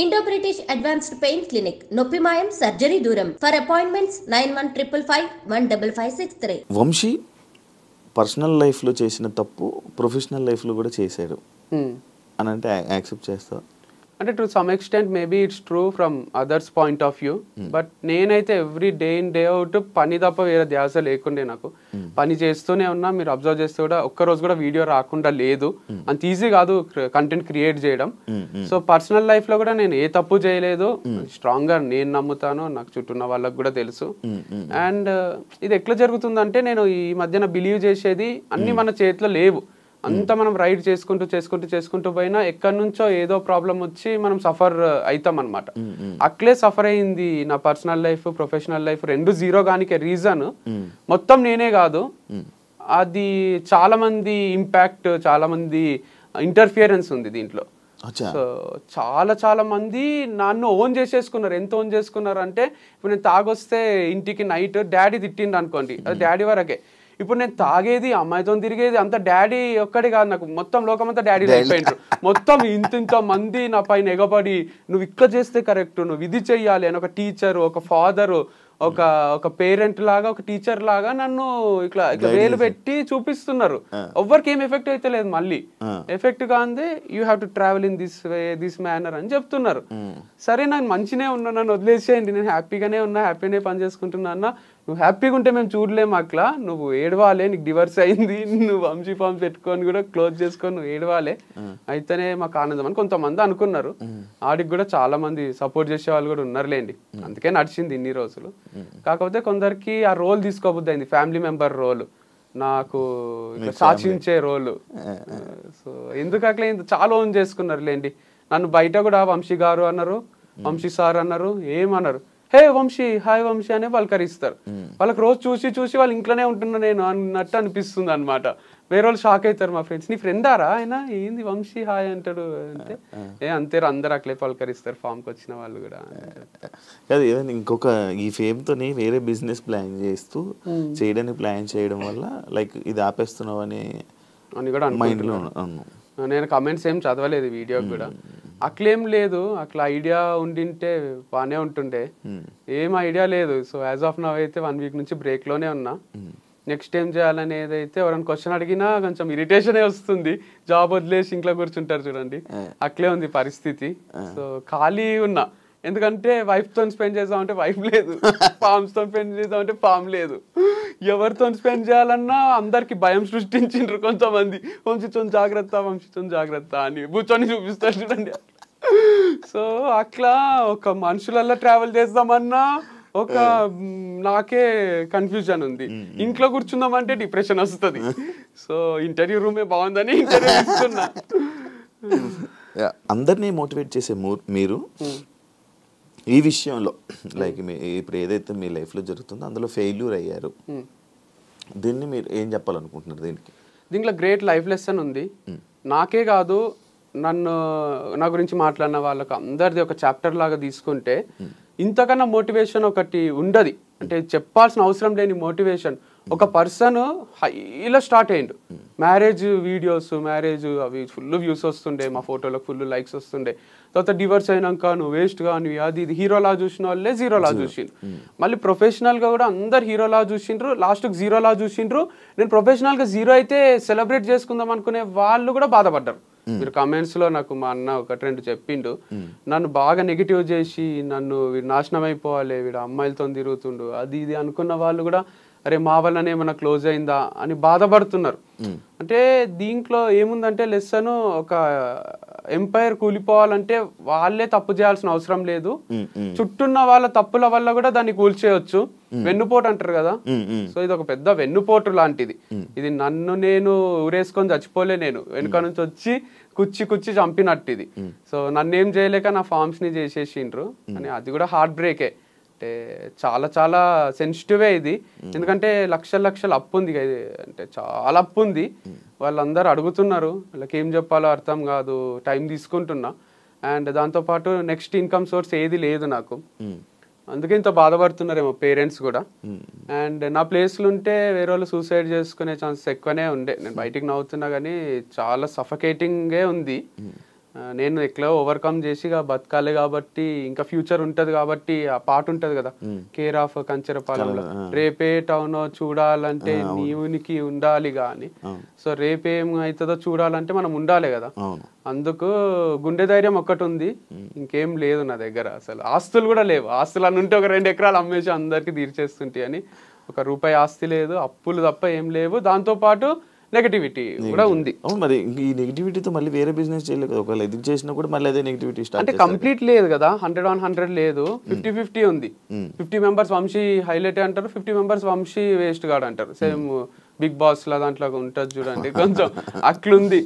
Indo-British Advanced Pain Clinic, Noppimayam Surgery Duram. For appointments 9155515563. Vamsi personal లైఫ్లో చేసిన తప్పు professional లైఫ్లో కూడా చేశాడు అని అంటే యాక్సెప్ట్ చేస్తావు? అంటే to some extent maybe it's true from others point of view. But నేనైతే every day in day out పని తప్ప వేరే ధ్యాస లేకుండే. నాకు పని చేస్తూనే ఉన్నా. మీరు అబ్జర్వ్ చేస్తే కూడా ఒక్కరోజు కూడా వీడియో రాకుండా లేదు. అంత ఈజీ కాదు కంటెంట్ క్రియేట్ చేయడం. సో పర్సనల్ లైఫ్ లో కూడా నేను ఏ తప్పు చేయలేదు. స్ట్రాంగ్ గా నేను నమ్ముతాను, నాకు చుట్టూ ఉన్న వాళ్ళకి కూడా తెలుసు. అండ్ ఇది ఎట్లా జరుగుతుందంటే, నేను ఈ మధ్యన బిలీవ్ చేసేది అన్ని మన చేతిలో లేవు. అంతా మనం రైడ్ చేసుకుంటూ పోయినా ఎక్కడి నుంచో ఏదో ప్రాబ్లం వచ్చి మనం సఫర్ అవుతాం అనమాట. అట్లే సఫర్ అయింది నా పర్సనల్ లైఫ్, ప్రొఫెషనల్ లైఫ్ రెండు జీరో గానికి రీజన్ మొత్తం నేనే కాదు. అది చాలా మంది ఇంపాక్ట్, చాలా మంది ఇంటర్ఫియరెన్స్ ఉంది దీంట్లో. సో చాలా మంది నన్ను ఓన్ చేసేసుకున్నారు. ఎంత ఓన్ చేసుకున్నారు అంటే, ఇప్పుడు నేను తాగొస్తే ఇంటికి నైట్ డాడీ తిట్టిండు అనుకోండి, అది డాడీ వరకే. ఇప్పుడు నేను తాగేది, అమ్మాయితో తిరిగేది అంత డాడీ ఒక్కడే కాదు, నాకు మొత్తం లోకమంతా డాడీ అయిపోయింటారు. మొత్తం ఇంత మంది నా పైన ఎగబడి నువ్వు ఇక్కడ చేస్తే కరెక్ట్, నువ్వు ఇది చెయ్యాలి అని ఒక టీచర్, ఒక ఫాదరు, ఒక పేరెంట్ లాగా, ఒక టీచర్ లాగా నన్ను ఇట్లా వేలు పెట్టి చూపిస్తున్నారు. ఎవ్వరికి ఏం ఎఫెక్ట్ అయితే లేదు. మళ్ళీ ఎఫెక్ట్ కాందే you have to travel in this way, this manner అని చెప్తున్నారు. సరే నాకు మంచినే ఉన్నా, నన్ను వదిలేసేయండి, నేను హ్యాపీగానే ఉన్నా, హ్యాపీనే పని చేసుకుంటున్నా అన్న. నువ్వు హ్యాపీగా ఉంటే మేము చూడలేము అట్లా, నువ్వు ఏడవాలే, నీకు డివర్స్ అయింది, నువ్వు వంశీ ఫార్మ్స్ పెట్టుకొని కూడా క్లోజ్ చేసుకొని నువ్వు ఏడవాలే, అయితేనే మాకు ఆనందం అని కొంతమంది అనుకున్నారు. ఆడికి కూడా చాలా మంది సపోర్ట్ చేసే వాళ్ళు కూడా ఉన్నారులేండి. అందుకే నడిచింది ఇన్ని రోజులు. కాకపోతే కొందరికి ఆ రోల్ తీసుకోబుద్ది అయింది, ఫ్యామిలీ మెంబర్ రోల్, నాకు సాక్షించే రోల్. సో ఎందుకు అట్లా చాలా ఓన్ చేసుకున్నారు లేండి. నన్ను బయట కూడా వంశీ గారు అన్నారు, వంశీ సార్ అన్నారు, ఏమన్నారు, హే వంశీ, హాయ్ వంశీ అనే పలకరిస్తారు. వాళ్ళకి రోజు చూసి వాళ్ళు ఇంట్లోనే ఉంటున్నా నేను అన్నట్టు అనిపిస్తుంది అనమాట. వేరే వాళ్ళు షాక్ అవుతారు, మా ఫ్రెండ్స్, నీ ఫ్రెండారా ఆయన, ఏంది వంశీ హాయ్ అంటాడు అంటే, అంతే అందరు అట్లే పలకరిస్తారు ఫామ్కి వచ్చిన వాళ్ళు కూడా. కాదు, ఏదైనా ఇంకొక ఈ ఫేమ్తోని వేరే బిజినెస్ ప్లాన్ చేస్తూ చేయడానికి ప్లాన్ చేయడం వల్ల లైక్ ఇది ఆపేస్తున్నావు అని కూడా మైండ్లో. నేను కమెంట్స్ ఏం చదవలేదు వీడియోకి కూడా. అట్లేం లేదు, అట్లా ఐడియా ఉండింటే బాగానే ఉంటుండే. ఏం ఐడియా లేదు. సో యాజ్ ఆఫ్ నవ్ అయితే 1 వీక్ నుంచి బ్రేక్లోనే ఉన్నా. నెక్స్ట్ ఏం చేయాలనేది అయితే ఎవరైనా క్వశ్చన్ అడిగినా కొంచెం ఇరిటేషనే వస్తుంది. జాబ్ వదిలేసి ఇంట్లో కూర్చుంటారు చూడండి, అట్లే ఉంది పరిస్థితి. సో ఖాళీ ఉన్నా, ఎందుకంటే వైఫ్తో స్పెండ్ చేద్దామంటే వైఫ్ లేదు, ఫామ్స్తో స్పెండ్ చేద్దామంటే ఫామ్ లేదు. ఎవరితో స్పెండ్ చేయాలన్నా అందరికి భయం సృష్టించిండ్రు కొంతమంది. వంశీతో జాగ్రత్త అని కూర్చొని చూపిస్తారు చూడండి. సో అట్లా ఒక మనుషులల్లో ట్రావెల్ చేద్దామన్నా ఒక నాకే కన్ఫ్యూజన్ ఉంది. ఇంట్లో కూర్చుందామంటే డిప్రెషన్ వస్తుంది. సో ఇంటర్వ్యూ రూమే బాగుందని ఇంటర్వ్యూ ఇస్తున్నా. అందరినీ మోటివేట్ చేసే మీరు ఈ విషయంలో లైక్ ఇప్పుడు ఏదైతే మీ లైఫ్లో జరుగుతుందో అందులో ఫెయిల్యూర్ అయ్యారు, దీన్ని మీరు ఏం చెప్పాలనుకుంటున్నారు? దీంట్లో గ్రేట్ లైఫ్ లెసన్ ఉంది. నాకే కాదు, నా గురించి మాట్లాడిన వాళ్ళకి అందరిది ఒక చాప్టర్ లాగా తీసుకుంటే ఇంతకన్నా మోటివేషన్ ఒకటి ఉండదు. అంటే చెప్పాల్సిన అవసరం లేని మోటివేషన్. ఒక పర్సన్ హైలో స్టార్ట్ అయ్యిండు, మ్యారేజ్ వీడియోస్, మ్యారేజ్ అవి ఫుల్ వ్యూస్ వస్తుండే, మా ఫోటోలకు ఫుల్ లైక్స్ వస్తుండే. తర్వాత డివర్స్ అయినాక నువ్వు వేస్ట్ గా, నువ్వు అది ఇది హీరోలా చూసిన వాళ్ళే జీరోలా చూసిండ్రు. మళ్ళీ ప్రొఫెషనల్ గా కూడా అందరు హీరోలా చూసిండ్రు, లాస్ట్కి జీరోలా చూసిండ్రు. నేను ప్రొఫెషనల్ గా జీరో అయితే సెలబ్రేట్ చేసుకుందాం అనుకునే వాళ్ళు కూడా బాధపడ్డారు. మీరు కమెంట్స్ లో నాకు మా అన్న 1-2 చెప్పిండు, నన్ను బాగా నెగిటివ్ చేసి నన్ను వీడు నాశనం అయిపోవాలి, వీడు అమ్మాయిలతో తిరుగుతుండు అది ఇది అనుకున్న వాళ్ళు కూడా అరే మా వల్లనే ఏమన్నా క్లోజ్ అయిందా అని బాధపడుతున్నారు. అంటే దీంట్లో ఏముందంటే లెసన్, ఒక ఎంపైర్ కూలిపోవాలంటే వాళ్ళే తప్పు చేయాల్సిన అవసరం లేదు, చుట్టూన్న వాళ్ళ తప్పుల వల్ల కూడా దాన్ని కూల్చేయచ్చు. వెన్నుపోటు అంటారు కదా, సో ఇది ఒక పెద్ద వెన్నుపోటు లాంటిది. ఇది నన్ను నేను ఊరేసుకొని చచ్చిపోలే, నేను వెనుక నుంచి వచ్చి కుచ్చి చంపినట్టు ఇది. సో నన్ను ఏం చేయలేక నా ఫార్మ్స్ ని చేసేసిండ్రు అని, అది కూడా హార్ట్ బ్రేకే. అంటే చాలా సెన్సిటివే ఇది. ఎందుకంటే లక్షల అప్పు ఉంది, అంటే చాలా అప్పు ఉంది. వాళ్ళందరూ అడుగుతున్నారు, వాళ్ళకి ఏం చెప్పాలో అర్థం కాదు, టైం తీసుకుంటున్నా. అండ్ దాంతోపాటు నెక్స్ట్ ఇన్కమ్ సోర్స్ ఏది లేదు నాకు, అందుకే ఇంత బాధపడుతున్నారేమో పేరెంట్స్ కూడా. అండ్ నా ప్లేస్లు ఉంటే వేరే వాళ్ళు సూసైడ్ చేసుకునే ఛాన్సెస్ ఎక్కువనే ఉండే. నేను బయటికి నవ్వుతున్నా కానీ చాలా సఫకేటింగే ఉంది. నేను ఎట్లా ఓవర్కమ్ చేసి ఇక బతకాలి కాబట్టి ఇంకా ఫ్యూచర్ ఉంటది కాబట్టి ఆ పాట ఉంటది కదా కేర్ ఆఫ్ కంచెరపాలెంలో రేపే టౌన్ చూడాలంటే నీవునికి ఉండాలి గాని సో రేపేం అవుతుందో చూడాలంటే మనం ఉండాలి కదా అందుకు గుండె ధైర్యం ఒక్కటి ఉంది ఇంకేం లేదు నా దగ్గర అసలు ఆస్తులు కూడా లేవు ఆస్తులు అని ఉంటే ఒక 2 ఎకరాలు అమ్మేసి అందరికి తీర్చేస్తుంటే అని ₹1 ఆస్తి లేదు అప్పులు తప్ప ఏం లేవు దాంతో పాటు నెగటివిటీ కూడా ఉంది మరి ఈ నెగటివిటీతో మళ్ళీ వేరే బిజినెస్ చేయలేదు ఒకవేళ ఇది చేసినా కూడా మళ్ళీ అదే నెగటివిటీ స్టార్ట్ అంటే కంప్లీట్ లేదు కదా 100 లేదు 50-50 ఉంది 50 మెంబర్స్ వంశీ హైలైట్ అంటారు 50 మెంబర్స్ వంశీ వేస్ట్ గాడు అంటారు సేమ్ బిగ్ బాస్ లా దాంట్లో ఉంటది చూడండి కొంచెం అట్లుంది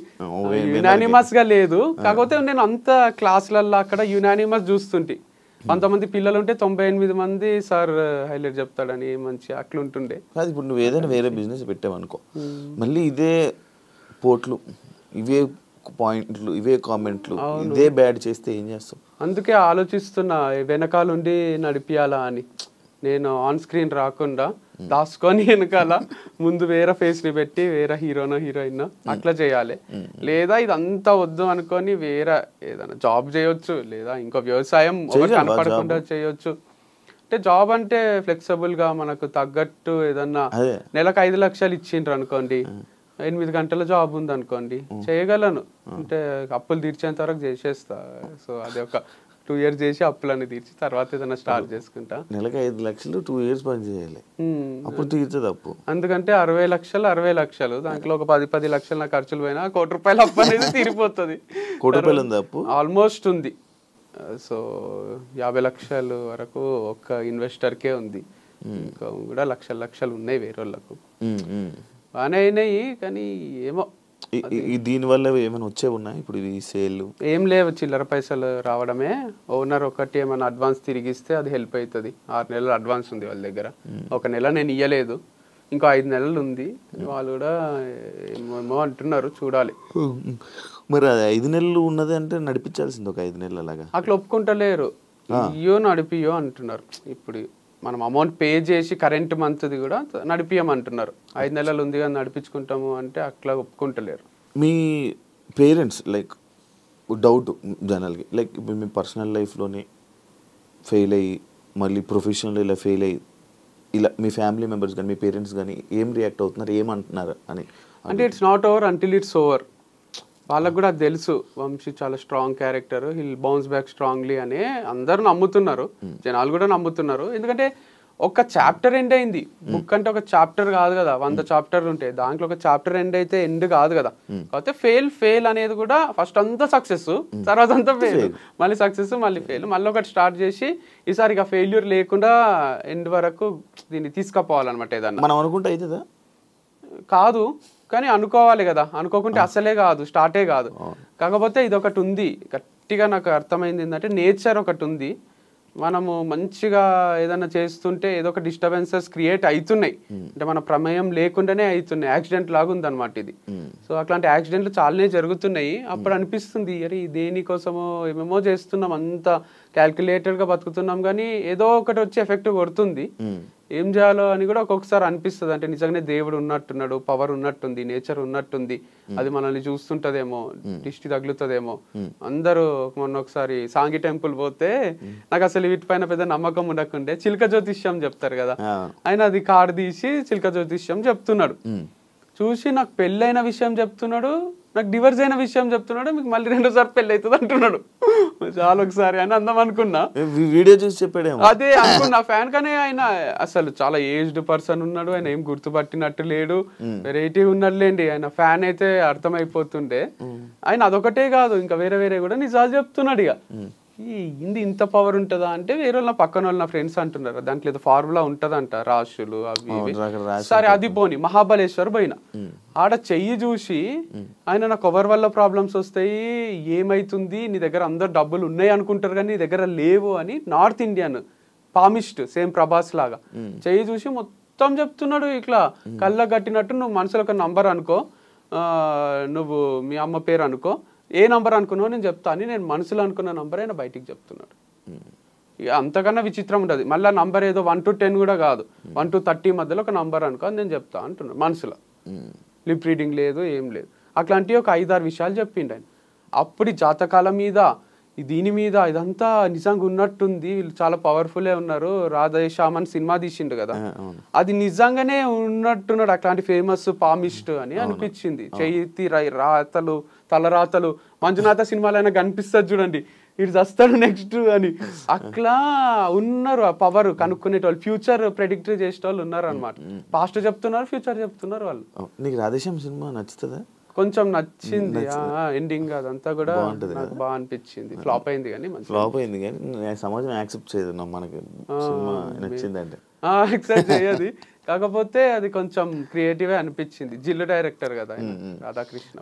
యునానిమస్ గా లేదు కాకపోతే నేను అంత క్లాసులలో అక్కడ యునానిమస్ చూస్తుంటే 100 మంది పిల్లలు ఉంటే 98 మంది సార్ హైలైట్ చెప్తాడని మంచి అట్లుంటుండే కాదు ఇప్పుడు నువ్వు ఏదైనా వేరే బిజినెస్ పెట్టావనుకో మళ్ళీ ఇదే పోట్లు ఇవే పాయింట్లు ఇవే కామెంట్లు ఇదే బ్యాడ్ చేస్తే ఏం చేస్తావు అందుకే ఆలోచిస్తున్నా వెనకాలండి నడిపియాలా అని నేను ఆన్ స్క్రీన్ రాకుండా దాచుకొని వెనకాల ముందు వేరే ఫేస్ ని పెట్టి వేరే హీరోనో హీరోయిన్ అట్లా చేయాలి లేదా ఇదంతా వద్దు అనుకొని వేరే ఏదైనా జాబ్ చేయొచ్చు లేదా ఇంకో వ్యవసాయం కనపడకుండా చేయొచ్చు అంటే జాబ్ అంటే ఫ్లెక్సిబుల్ గా మనకు తగ్గట్టు ఏదన్నా నెలకు 5 లక్షలు ఇచ్చిండ్రు అనుకోండి 8 గంటల జాబ్ ఉంది అనుకోండి చేయగలను అంటే అప్పులు తీర్చేంత వరకు చేసేస్తా సో అది ఒక 2 years చేసి అప్పులన్నీ తీర్చి తర్వాత ఏదైనా స్టార్ట్ చేసుకుంటా నెలకు 5 లక్షలు 2 years పని చేయాలి అప్పుడు తీర్చదు అప్పు అందుకంటే 60 లక్షలు దాంట్లో ఒక 10 లక్షలు నా ఖర్చులు పోయినా ₹1 అప్పు అనేది తీరిపోతుంది ₹1 ఉంది అప్పు ఆల్మోస్ట్ ఉంది సో 50 లక్షలు వరకు ఒక ఇన్వెస్టర్కే ఉంది ఇంకా కూడా లక్షలు ఉన్నాయి వేరే వాళ్ళకు బాగానే అయినాయి కానీ ఏమో దీని వల్ల ఏమైనా వచ్చే ఉన్నాయి ఇప్పుడు ఈ సేల్ ఏం లేవు చిల్లర పైసలు రావడమే ఓనర్ ఒకటి ఏమైనా అడ్వాన్స్ తిరిగిస్తే అది హెల్ప్ అవుతుంది 6 నెలలు అడ్వాన్స్ ఉంది వాళ్ళ దగ్గర 1 నెల నేను ఇయ్యలేదు ఇంకో 5 నెలలు ఉంది వాళ్ళు కూడా ఏమో అంటున్నారు చూడాలి మరి 5 నెలలు ఉన్నది అంటే నడిపించాల్సింది ఒక 5 నెలలు అలాగా అట్లా ఒప్పుకుంటలేరు ఇయ్యో నడిపియో అంటున్నారు ఇప్పుడు మనం అమౌంట్ పే చేసి కరెంట్ మంత్ది కూడా నడిపియమంటున్నారు 5 నెలలు ఉంది కానీ నడిపించుకుంటాము అంటే అట్లా ఒప్పుకుంటలేరు మీ పేరెంట్స్ లైక్ డౌట్ జనరల్గా లైక్ ఇప్పుడు మీ పర్సనల్ లైఫ్లోనే ఫెయిల్ అయ్యి మళ్ళీ ప్రొఫెషనల్ ఇలా ఫెయిల్ అయ్యి ఇలా మీ ఫ్యామిలీ మెంబర్స్ కానీ మీ పేరెంట్స్ కానీ ఏం రియాక్ట్ అవుతున్నారు ఏమంటున్నారు అని అంటే it's not over until it's over వాళ్ళకు కూడా తెలుసు వంశీ చాలా strong character hill bounce back strongly అని అందరూ నమ్ముతున్నారు జనాలు కూడా నమ్ముతున్నారు ఎందుకంటే ఒక చాప్టర్ ఎండ్ అయింది బుక్ అంటే ఒక చాప్టర్ కాదు కదా 100 చాప్టర్లు ఉంటాయి దాంట్లో ఒక చాప్టర్ ఎండ్ అయితే ఎండ్ కాదు కదా కాకపోతే ఫెయిల్ అనేది కూడా ఫస్ట్ అంతా సక్సెస్ తర్వాత అంతా ఫెయిల్ మళ్ళీ సక్సెస్ మళ్ళీ ఫెయిల్ మళ్ళీ ఒకటి స్టార్ట్ చేసి ఈసారి ఇక ఫెయిల్యూర్ లేకుండా ఎండ్ వరకు దీన్ని తీసుకుపోవాలన్నమాట ఏదన్నా మనం అనుకుంటే అవుతుందా కాదు కానీ అనుకోవాలి కదా అనుకోకుంటే అసలే కాదు స్టార్టే కాదు కాకపోతే ఇది ఒకటి ఉంది గట్టిగా నాకు అర్థమైంది ఏంటంటే నేచర్ ఒకటి ఉంది మనము మంచిగా ఏదైనా చేస్తుంటే ఏదో ఒక డిస్టర్బెన్సెస్ క్రియేట్ అవుతున్నాయి అంటే మన ప్రమేయం లేకుండానే అవుతున్నాయి యాక్సిడెంట్ లాగా ఉంది అనమాట ఇది సో అట్లాంటి యాక్సిడెంట్లు చాలానే జరుగుతున్నాయి అప్పుడు అనిపిస్తుంది అరే దేనికోసమో ఏమేమో చేస్తున్నాం అంత క్యాల్కులేటెడ్గా బతుకుతున్నాం కానీ ఏదో ఒకటి వచ్చి ఎఫెక్ట్ కొడుతుంది ఏం చేయాలో అని కూడా ఒక్కొక్కసారి అనిపిస్తుంది అంటే నిజంగానే దేవుడు ఉన్నట్టున్నాడు పవర్ ఉన్నట్టుంది నేచర్ ఉన్నట్టుంది అది మనల్ని చూస్తుంటదేమో దిష్టి తగులుతుందేమో అందరూ మొన్న ఒకసారి సాంగి టెంపుల్ పోతే నాకు అసలు వీటిపైన పెద్ద నమ్మకం ఉండకుండే చిలక జ్యోతిష్యం చెప్తారు కదా ఆయన అది కార్డు తీసి చిలక జ్యోతిష్యం చెప్తున్నాడు చూసి నాకు పెళ్ళైన విషయం చెప్తున్నాడు నాకు డివర్స్ అయిన విషయం చెప్తున్నాడు మీకు మళ్ళీ 2సారి పెళ్ళి అవుతుంది అంటున్నాడు చాలా ఒకసారి అని అందం అనుకున్నా వీడియో చూసి చెప్పాడు అదే అనుకున్నా ఫ్యాన్ కానీ ఆయన అసలు చాలా ఏజ్డ్ పర్సన్ ఉన్నాడు ఆయన ఏం గుర్తుపట్టినట్టు లేడు వెరైటీ ఉన్నట్లేండి ఆయన ఫ్యాన్ అయితే అర్థమైపోతుండే ఆయన అదొకటే కాదు ఇంకా వేరే కూడా నిజాలు చెప్తున్నాడు ఇక ఇంది ఇంత పవర్ ఉంటుందా అంటే వేరే వాళ్ళ పక్కన వాళ్ళ నా ఫ్రెండ్స్ అంటున్నారు దాంట్లో ఏదో ఫార్ములా ఉంటదంట రాశులు అవి సరే అది పోని మహాబలేశ్వర్ పోయిన ఆడ చెయ్యి చూసి ఆయన నాకు ఎవరి వల్ల ప్రాబ్లమ్స్ వస్తాయి ఏమైతుంది నీ దగ్గర అందరు డబ్బులు ఉన్నాయి అనుకుంటారు కానీ నీ దగ్గర లేవు అని north Indian palmist same Prabhas లాగా చెయ్యి చూసి మొత్తం చెప్తున్నాడు ఇట్లా కళ్ళ కట్టినట్టు నువ్వు మనసులో ఒక నంబర్ అనుకో నువ్వు మీ అమ్మ పేరు అనుకో ఏ నంబర్ అనుకున్నావు నేను చెప్తా అని నేను మనసులో అనుకున్న నంబర్ అయినా బయటికి చెప్తున్నాడు ఇక అంతకన్నా విచిత్రం ఉంటుంది మళ్ళీ నంబర్ ఏదో 1 to 10 కూడా కాదు 1 to 30 మధ్యలో ఒక నంబర్ అనుకో నేను చెప్తా అంటున్నాడు మనసులో లిప్ రీడింగ్ లేదు ఏం లేదు అట్లాంటివి ఒక 5-6 విషయాలు చెప్పిండు ఆయన అప్పుడు ఈ జాతకాల మీద దీని మీద ఇదంతా నిజంగా ఉన్నట్టుంది, వీళ్ళు చాలా పవర్ఫుల్ ఉన్నారు. రాధేశ్యామ్ అని సినిమా తీసిండు కదా, అది నిజంగానే ఉన్నట్టున్నాడు అట్లాంటి ఫేమస్ పామిస్ట్ అని అనిపించింది. చేతి రాతలు తలరాతలు మంజునాథ సినిమాలో అయినా కనిపిస్తుంది చూడండి, ఇటు వస్తాడు నెక్స్ట్ అని. అట్లా ఉన్నారు ఆ పవర్ కనుక్కునేటోళ్ళు, ఫ్యూచర్ ప్రెడిక్ట్ చేసేటోళ్ళు ఉన్నారు అనమాట. పాస్ట్ చెప్తున్నారు, ఫ్యూచర్ చెప్తున్నారు వాళ్ళు. నీకు రాధేశ్యామ్ సినిమా నచ్చుతుందా? కొంచెం నచ్చింది, ఎండింగ్ అదంతా కూడా నాకు బాగా అనిపించింది. ఫ్లాప్ అయింది కానీ ఫ్లాప్ అయింది కానీ సమాజం యాక్సెప్ట్ చేయదు మనకి సినిమా నచ్చిందంటే. యాక్సెప్ట్ చేయదు, కాకపోతే అది కొంచెం క్రియేటివ్ అనిపించింది. జిల్లు డైరెక్టర్ కదా రాధాకృష్ణ.